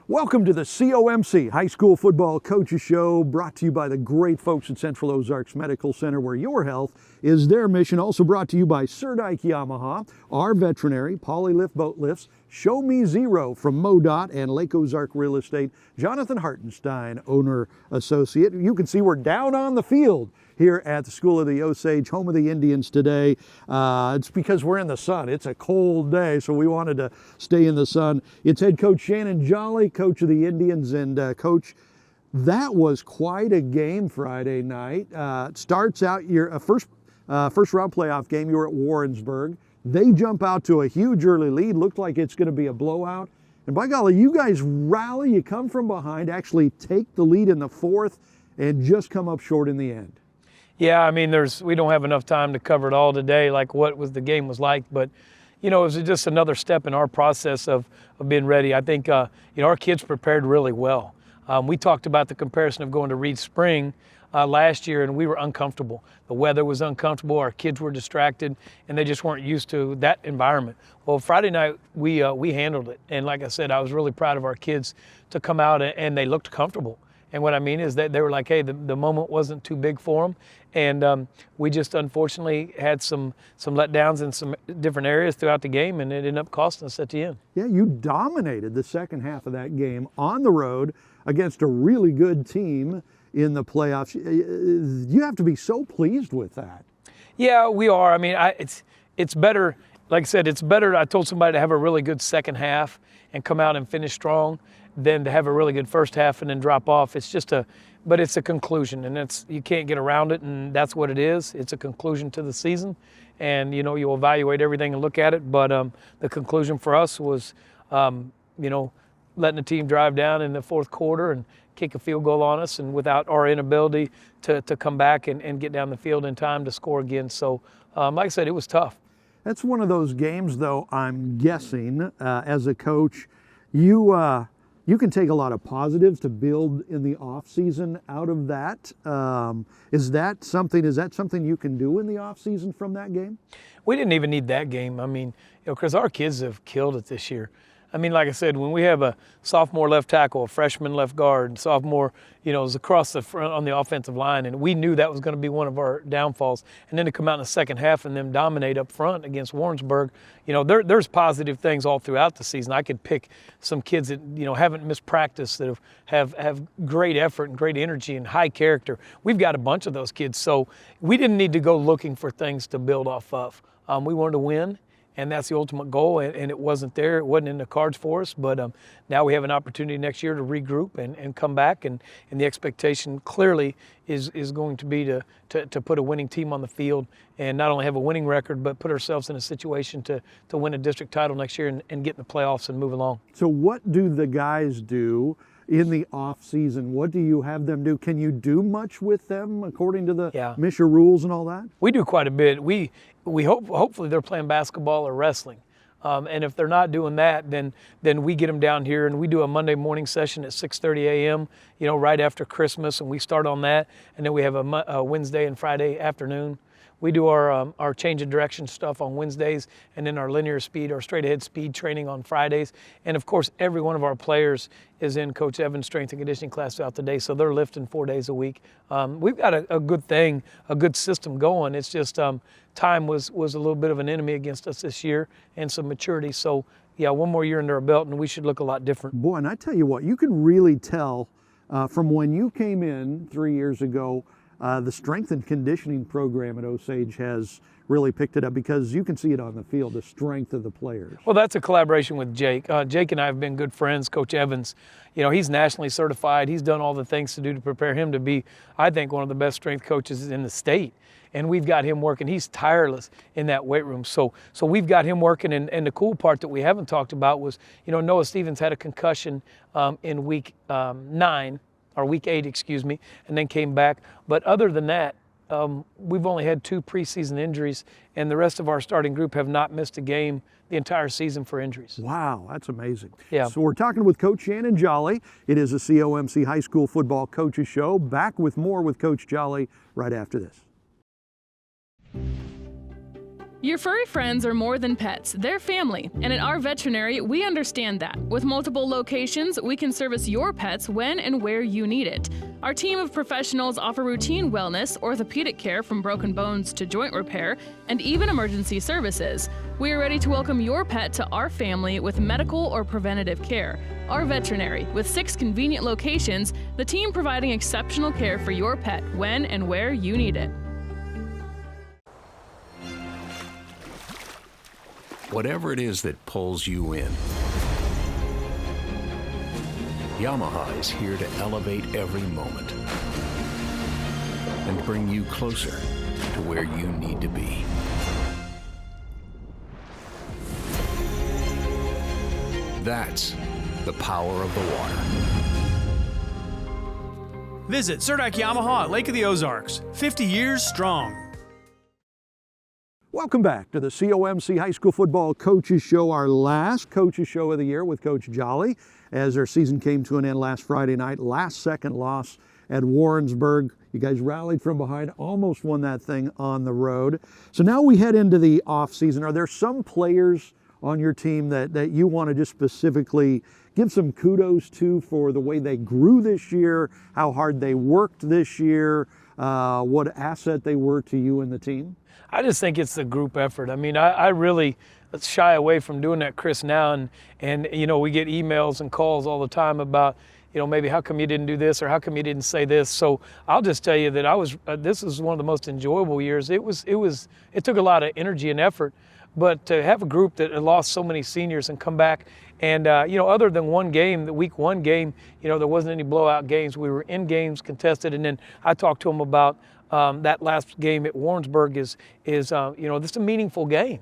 Welcome to the COMC High School Football Coaches Show, brought to you by the great folks at Central Ozarks Medical Center, where your health is their mission. Also brought to you by Sir Dyke Yamaha, our veterinary, Polylift Boat Lifts, Show Me Zero from MoDOT, and Lake Ozark Real Estate, Jonathan Hartenstein, owner associate. You can see we're down on the field here at the School of the Osage, home of the Indians today. It's because we're in the sun. It's a cold day, so we wanted to stay in the sun. It's head coach Shannon Jolly, coach of the Indians, and coach, that was quite a game Friday night. Starts out your first round playoff game. You were at Warrensburg. They jump out to a huge early lead. Looked like it's going to be a blowout. And by golly, you guys rally. You come from behind, actually take the lead in the fourth, and just come up short in the end. Yeah, I mean, we don't have enough time to cover it all today, like what the game was like. But, you know, it was just another step in our process of being ready. I think, our kids prepared really well. We talked about the comparison of going to Reed Spring last year, and we were uncomfortable. The weather was uncomfortable. Our kids were distracted, and they just weren't used to that environment. Well, Friday night, we handled it. And like I said, I was really proud of our kids to come out, and they looked comfortable. And what I mean is that they were like, hey, the moment wasn't too big for them. And we just unfortunately had some letdowns in some different areas throughout the game, and it ended up costing us at the end. Yeah, you dominated the second half of that game on the road against a really good team in the playoffs. You have to be so pleased with that. Yeah, we are. I mean, it's better. Like I said, it's better. I told somebody to have a really good second half and come out and finish strong than to have a really good first half and then drop off. It's just but it's a conclusion, and you can't get around it, and that's what it is. It's a conclusion to the season, and you'll evaluate everything and look at it. But the conclusion for us was, letting the team drive down in the fourth quarter and kick a field goal on us, and without our inability to come back and get down the field in time to score again. So, like I said, it was tough. That's one of those games, though, I'm guessing, as a coach, you can take a lot of positives to build in the off season out of that. Is that something you can do in the off season from that game? We didn't even need that game. I mean, because our kids have killed it this year. I mean, like I said, when we have a sophomore left tackle, a freshman left guard, and sophomore, is across the front on the offensive line, and we knew that was going to be one of our downfalls. And then to come out in the second half and them dominate up front against Warrensburg, there's positive things all throughout the season. I could pick some kids that, haven't missed practice, that have great effort and great energy and high character. We've got a bunch of those kids, so we didn't need to go looking for things to build off of. We wanted to win. And that's the ultimate goal, and it wasn't there. It wasn't in the cards for us, but now we have an opportunity next year to regroup and come back, and the expectation clearly is going to be to put a winning team on the field and not only have a winning record, but put ourselves in a situation to win a district title next year and get in the playoffs and move along. So what do the guys do in the off season? What do you have them do? Can you do much with them according to the Misha rules and all that? We do quite a bit. We hopefully they're playing basketball or wrestling. And if they're not doing that, then we get them down here, and we do a Monday morning session at 6:30 a.m., right after Christmas, and we start on that. And then we have a Wednesday and Friday afternoon. We do our change of direction stuff on Wednesdays, and then our linear speed, our straight ahead speed training on Fridays. And of course, every one of our players is in Coach Evans' strength and conditioning class throughout the day, so they're lifting 4 days a week. We've got a good thing, a good system going. It's just time was a little bit of an enemy against us this year, and some maturity. So yeah, one more year under our belt, and we should look a lot different. Boy, and I tell you what, you can really tell from when you came in 3 years ago. The strength and conditioning program at Osage has really picked it up, because you can see it on the field, the strength of the players. Well, that's a collaboration with Jake. Jake and I have been good friends. Coach Evans, he's nationally certified. He's done all the things to do to prepare him to be, I think, one of the best strength coaches in the state. And we've got him working. He's tireless in that weight room. So we've got him working. And the cool part that we haven't talked about was, Noah Stevens had a concussion in week 8, and then came back. But other than that, we've only had 2 preseason injuries, and the rest of our starting group have not missed a game the entire season for injuries. Wow, that's amazing. Yeah. So we're talking with Coach Shannon Jolly. It is a COMC High School Football Coaches Show. Back with more with Coach Jolly right after this. Your furry friends are more than pets, they're family, and at our veterinary, we understand that. With multiple locations, we can service your pets when and where you need it. Our team of professionals offer routine wellness, orthopedic care from broken bones to joint repair, and even emergency services. We are ready to welcome your pet to our family with medical or preventative care. Our veterinary, with 6 convenient locations, the team providing exceptional care for your pet when and where you need it. Whatever it is that pulls you in, Yamaha is here to elevate every moment and bring you closer to where you need to be. That's the power of the water. Visit Surdyke Yamaha at Lake of the Ozarks, 50 years strong. Welcome back to the COMC High School Football Coaches Show, our last Coaches Show of the year with Coach Jolly, as our season came to an end last Friday night. Last second loss at Warrensburg. You guys rallied from behind, almost won that thing on the road. So now we head into the off season. Are there some players on your team that you want to just specifically give some kudos to for the way they grew this year, how hard they worked this year, what asset they were to you and the team? I just think it's the group effort. I mean, I really shy away from doing that, Chris, now. And you know, we get emails and calls all the time about, you know, maybe how come you didn't do this or how come you didn't say this. So I'll just tell you that this is one of the most enjoyable years. It took a lot of energy and effort, but to have a group that had lost so many seniors and come back and, you know, other than one game, the week 1 game, you know, there wasn't any blowout games. We were in games contested. And then I talked to them about that last game at Warrensburg is you know, this is a meaningful game.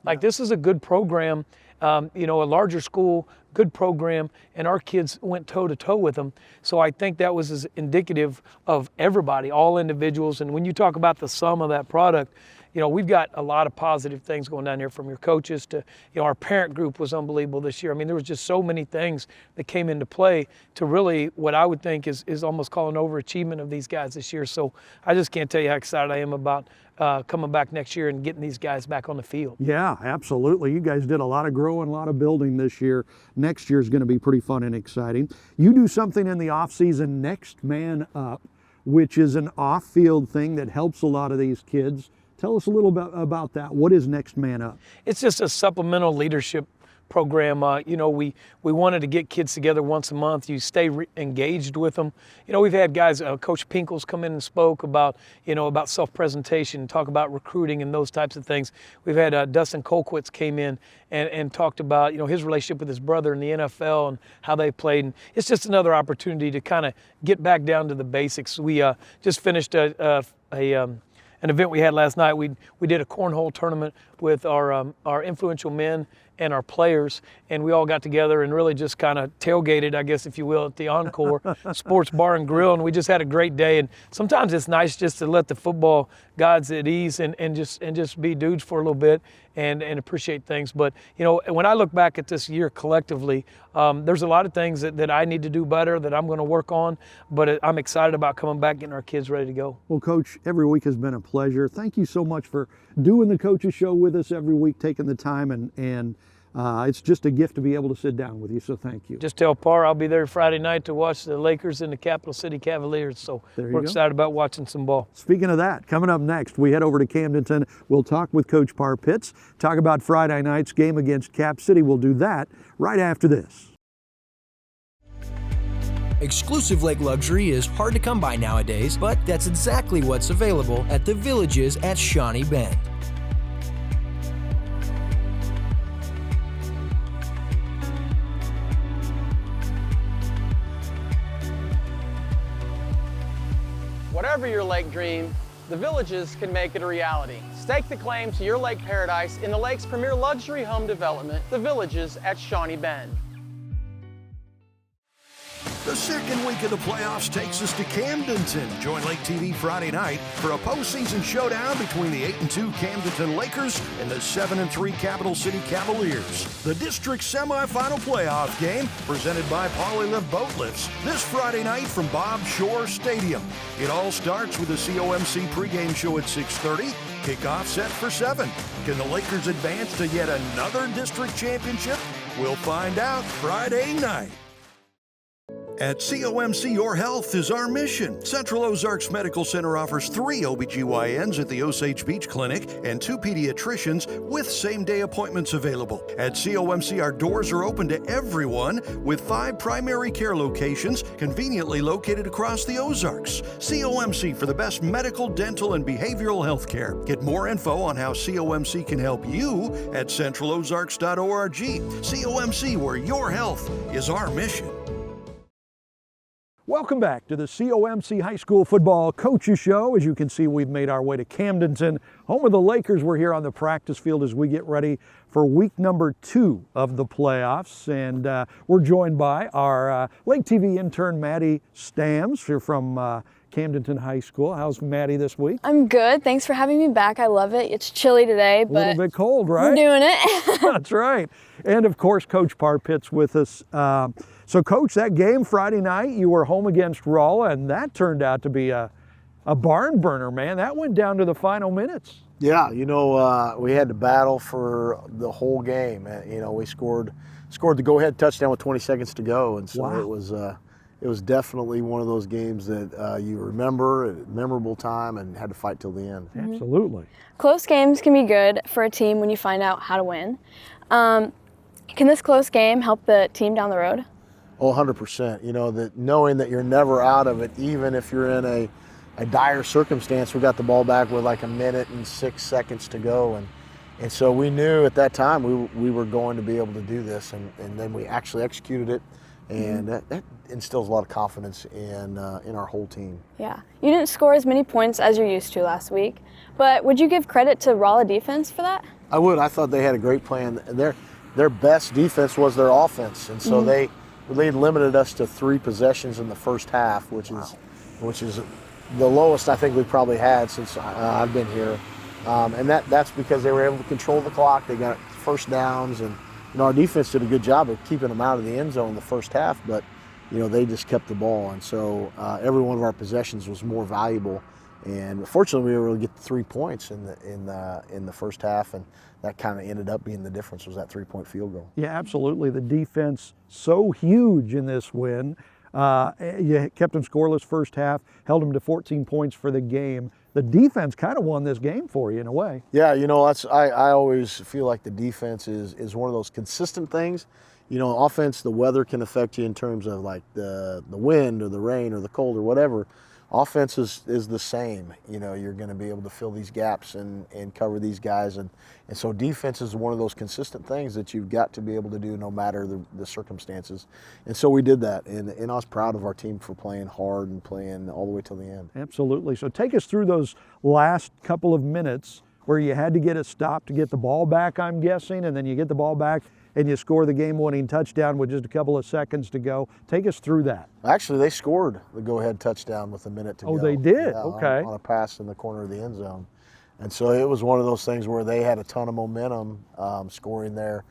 Like, this is a good program, you know, a larger school, good program, and our kids went toe-to-toe with them. So I think that was as indicative of everybody, all individuals. And when you talk about the sum of that product, you know, we've got a lot of positive things going down here, from your coaches to, you know, our parent group was unbelievable this year. I mean, there was just so many things that came into play to really what I would think is almost call an overachievement of these guys this year. So I just can't tell you how excited I am about coming back next year and getting these guys back on the field. Yeah, absolutely. You guys did a lot of growing, a lot of building this year. Next year is going to be pretty fun and exciting. You do something in the offseason, Next Man Up, which is an off-field thing that helps a lot of these kids. Tell us a little bit about that. What is Next Man Up? It's just a supplemental leadership program. You know, we wanted to get kids together once a month. You stay engaged with them. You know, we've had guys, Coach Pinkles come in and spoke about, you know, about self-presentation, talk about recruiting and those types of things. We've had Dustin Colquitz came in and talked about, you know, his relationship with his brother in the NFL and how they played. And it's just another opportunity to kind of get back down to the basics. We just finished an event we had last night. We did a cornhole tournament with our influential men and our players, and we all got together and really just kind of tailgated, I guess, if you will, at the Encore Sports Bar and Grill, and we just had a great day. And sometimes it's nice just to let the football gods at ease and just be dudes for a little bit and appreciate things. But, you know, when I look back at this year collectively, there's a lot of things that I need to do better, that I'm going to work on, but I'm excited about coming back, getting our kids ready to go. Well, Coach, every week has been a pleasure. Thank you so much for doing the Coaches Show with us every week, taking the time, and it's just a gift to be able to sit down with you, so thank you. Just tell Parr I'll be there Friday night to watch the Lakers and the Capital City Cavaliers, so we're excited about watching some ball. Speaking of that, coming up next, we head over to Camdenton. We'll talk with Coach Parr Pitts, talk about Friday night's game against Cap City. We'll do that right after this. Exclusive lake luxury is hard to come by nowadays, but that's exactly what's available at the Villages at Shawnee Bend. Whatever your lake dream, the Villages can make it a reality. Stake the claim to your lake paradise in the lake's premier luxury home development, the Villages at Shawnee Bend. The second week of the playoffs takes us to Camdenton. Join Lake TV Friday night for a postseason showdown between the 8-2 Camdenton Lakers and the 7-3 Capital City Cavaliers. The district semifinal playoff game presented by Polylift Boat Lifts this Friday night from Bob Shore Stadium. It all starts with the COMC pregame show at 6:30. Kickoff set for 7. Can the Lakers advance to yet another district championship? We'll find out Friday night. At COMC, your health is our mission. Central Ozarks Medical Center offers 3 OBGYNs at the Osage Beach Clinic and 2 pediatricians with same-day appointments available. At COMC, our doors are open to everyone with 5 primary care locations conveniently located across the Ozarks. COMC for the best medical, dental, and behavioral health care. Get more info on how COMC can help you at centralozarks.org. COMC, where your health is our mission. Welcome back to the COMC High School Football Coaches Show. As you can see, we've made our way to Camdenton, home of the Lakers. We're here on the practice field as we get ready for week number 2 of the playoffs. And we're joined by our Lake TV intern, Maddie Stams, here from Camdenton High School. How's Maddie this week? I'm good. Thanks for having me back. I love it. It's chilly today, but a little bit cold, right? We're doing it. That's right. And of course, Coach Parpitt's with us. So Coach, that game Friday night, you were home against Rolla, and that turned out to be a barn burner, man. That went down to the final minutes. Yeah, we had to battle for the whole game. We scored the go-ahead touchdown with 20 seconds to go, and so wow. It was definitely one of those games that you remember, a memorable time, and had to fight till the end. Mm-hmm. Absolutely. Close games can be good for a team when you find out how to win. Can this close game help the team down the road? Oh, 100%. That knowing that you're never out of it, even if you're in a dire circumstance. We got the ball back with like 1 minute and 6 seconds to go, and so we knew at that time we were going to be able to do this, and then we actually executed it, and that instills a lot of confidence in our whole team. Yeah. You didn't score as many points as you're used to last week, but would you give credit to Rolla defense for that? I would. I thought they had a great plan. Their best defense was their offense, and so they limited us to 3 possessions in the first half, which is the lowest I think we've probably had since I've been here. And that's because they were able to control the clock. They got first downs, and our defense did a good job of keeping them out of the end zone in the first half, but they just kept the ball, and so every one of our possessions was more valuable. And fortunately, we were able to get 3 points in the first half, and that kind of ended up being the difference, was that 3-point field goal. Yeah, absolutely. The defense so huge in this win. You kept them scoreless first half, held them to 14 points for the game. The defense kind of won this game for you in a way. Yeah, I always feel like the defense is one of those consistent things. Offense, the weather can affect you in terms of like the wind or the rain or the cold or whatever. Offense is the same. You're going to be able to fill these gaps and cover these guys. And so defense is one of those consistent things that you've got to be able to do no matter the circumstances. And so we did that. And I was proud of our team for playing hard and playing all the way till the end. Absolutely. So take us through those last couple of minutes where you had to get a stop to get the ball back, I'm guessing, and then you get the ball back and you score the game-winning touchdown with just a couple of seconds to go. Take us through that. Actually, they scored the go-ahead touchdown with 1 minute to go. Oh, they did? Yeah, okay. On a pass in the corner of the end zone. And so it was one of those things where they had a ton of momentum scoring there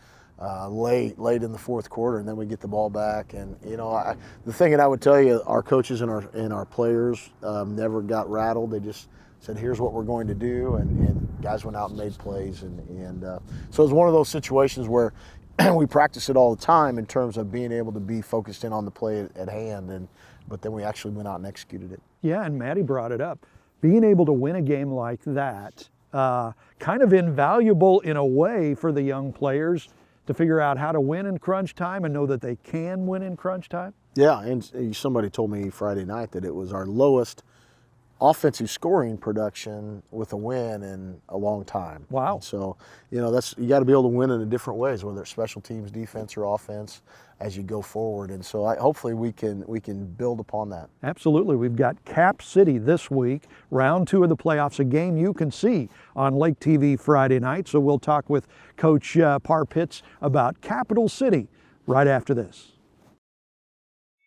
late in the fourth quarter, and then we get the ball back. And, the thing that I would tell you, our coaches and our players never got rattled. They just said, here's what we're going to do, and guys went out and made plays. And so it was one of those situations where we practice it all the time in terms of being able to be focused in on the play at hand, but then we actually went out and executed it. Yeah, and Maddie brought it up. Being able to win a game like that, kind of invaluable in a way for the young players to figure out how to win in crunch time and know that they can win in crunch time. Yeah, and somebody told me Friday night that it was our lowest offensive scoring production with a win in a long time. Wow. And so, you got to be able to win in different ways, whether it's special teams, defense, or offense, as you go forward. And so hopefully we can build upon that. Absolutely. We've got Cap City this week, round 2 of the playoffs, a game you can see on Lake TV Friday night. So we'll talk with Coach Parpitz about Capital City right after this.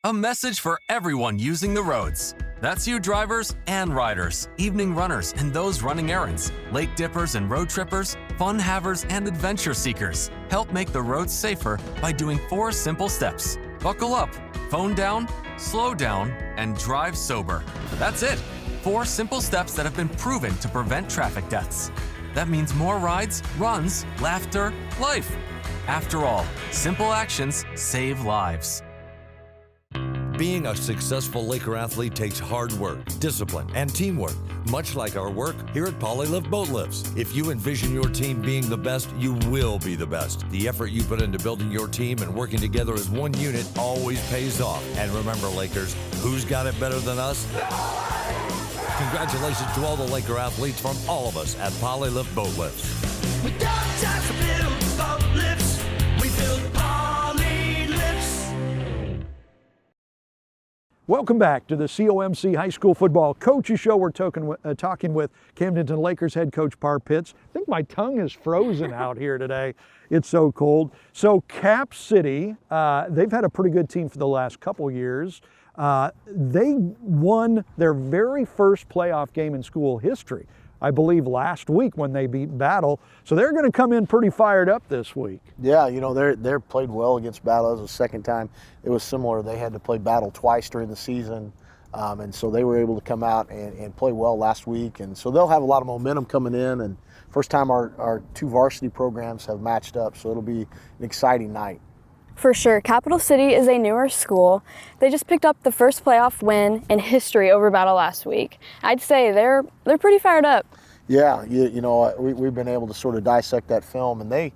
A message for everyone using the roads. That's you drivers and riders, evening runners and those running errands, lake dippers and road trippers, fun havers and adventure seekers. Help make the roads safer by doing 4 simple steps. Buckle up, phone down, slow down, and drive sober. That's it. 4 simple steps that have been proven to prevent traffic deaths. That means more rides, runs, laughter, life. After all, simple actions save lives. Being a successful Laker athlete takes hard work, discipline, and teamwork, much like our work here at Polylift Boat Lifts. If you envision your team being the best, you will be the best. The effort you put into building your team and working together as one unit always pays off. And remember, Lakers, who's got it better than us? Congratulations to all the Laker athletes from all of us at Polylift Boat Lifts. We don't just build boat lifts, we build poly lifts. Welcome back to the COMC High School Football Coaches Show. We're talking with Camdenton Lakers head coach Parr Pitts. I think my tongue is frozen out here today. It's so cold. So Cap City, they've had a pretty good team for the last couple years. They won their very first playoff game in school history, I believe last week when they beat Battle. So they're going to come in pretty fired up this week. Yeah, you know, they're played well against Battle. It was the second time. It was similar. They had to play Battle twice during the season. And so they were able to come out and play well last week. And so they'll have a lot of momentum coming in. And first time our 2 varsity programs have matched up. So it'll be an exciting night. For sure, Capital City is a newer school. They just picked up the first playoff win in history over Battle last week. I'd say they're pretty fired up. Yeah, you know, we've been able to sort of dissect that film, and they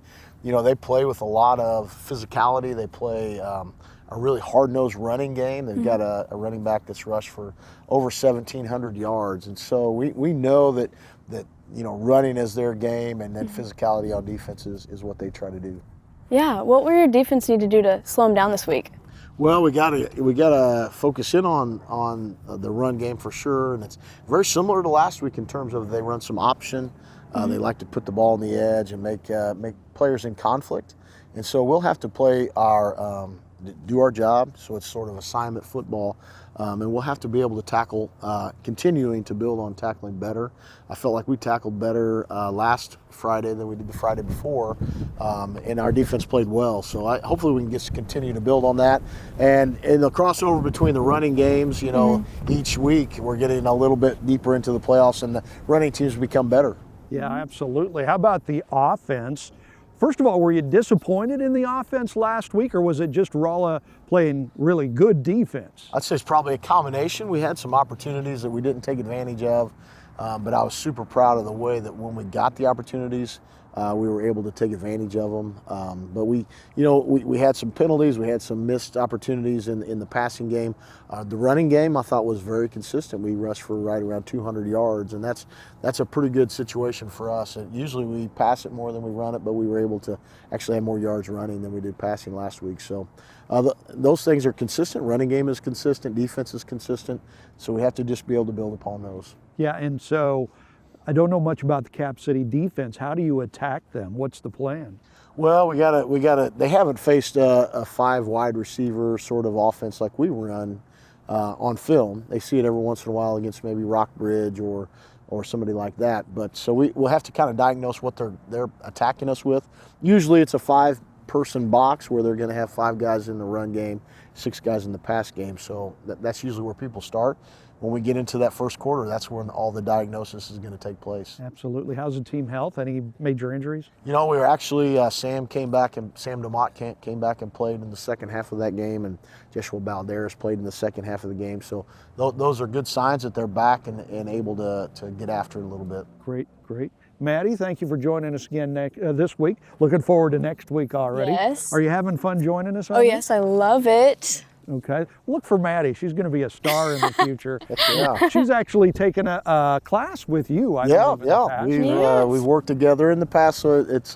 play with a lot of physicality. They play a really hard-nosed running game. They've got a running back that's rushed for over 1,700 yards, and so we know that you know, running is their game, and then physicality on defense is what they try to do. Yeah, what will your defense need to do to slow them down this week? Well, we gotta focus in on the run game for sure, and it's very similar to last week in terms of they run some option. They like to put the ball on the edge and make players in conflict, and so we'll have to play do our job. So it's sort of assignment football, and we'll have to be able to tackle, continuing to build on tackling better. I felt like we tackled better last Friday than we did the Friday before, and our defense played well. So hopefully we can continue to build on that. And in the crossover between the running games, you know, each week we're getting a little bit deeper into the playoffs, and the running teams become better. Yeah, absolutely. How about the offense? First of all, were you disappointed in the offense last week, or was it just Rolla playing really good defense? I'd say it's probably a combination. We had some opportunities that we didn't take advantage of, but I was super proud of the way that when we got the opportunities, we were able to take advantage of them. But we had some penalties. We had some missed opportunities in the passing game. The running game I thought was very consistent. We rushed for right around 200 yards, and that's a pretty good situation for us. And usually we pass it more than we run it, but we were able to actually have more yards running than we did passing last week. So those things are consistent. Running game is consistent. Defense is consistent. So we have to just be able to build upon those. Yeah, and so I don't know much about the Cap City defense. How do you attack them? What's the plan? Well, we gotta. They haven't faced a 5 wide receiver sort of offense like we run on film. They see it every once in a while against maybe Rockbridge or somebody like that. But so we'll have to kind of diagnose what they're attacking us with. Usually it's a 5-person box where they're going to have 5 guys in the run game, 6 guys in the pass game. So that's usually where people start. When we get into that first quarter, that's when all the diagnosis is going to take place. Absolutely. How's the team health? Any major injuries? You know, we were actually, Sam DeMott came back and played in the second half of that game, and Joshua Balderas played in the second half of the game. So those are good signs that they're back and able to get after it a little bit. Great. Maddie, thank you for joining us again this week. Looking forward to next week already. Yes. Are you having fun joining us? Oh, yes, I love it. Okay. Look for Maddie. She's going to be a star in the future. Yeah. She's actually taken a class with you. I believe, in the past. We've worked together in the past, so it's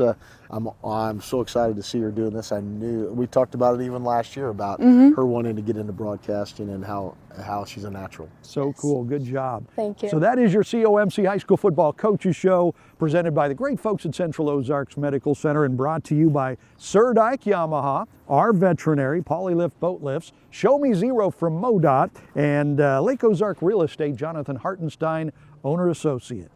I'm so excited to see her doing this. I knew we talked about it even last year about her wanting to get into broadcasting and how she's a natural. So cool. Good job. Thank you. So that is your COMC High School Football Coaches Show, presented by the great folks at Central Ozarks Medical Center and brought to you by Sir Dyke Yamaha, our veterinary, Polylift Boat Lifts, Show Me Zero from MoDOT, and Lake Ozark Real Estate, Jonathan Hartenstein, owner associate.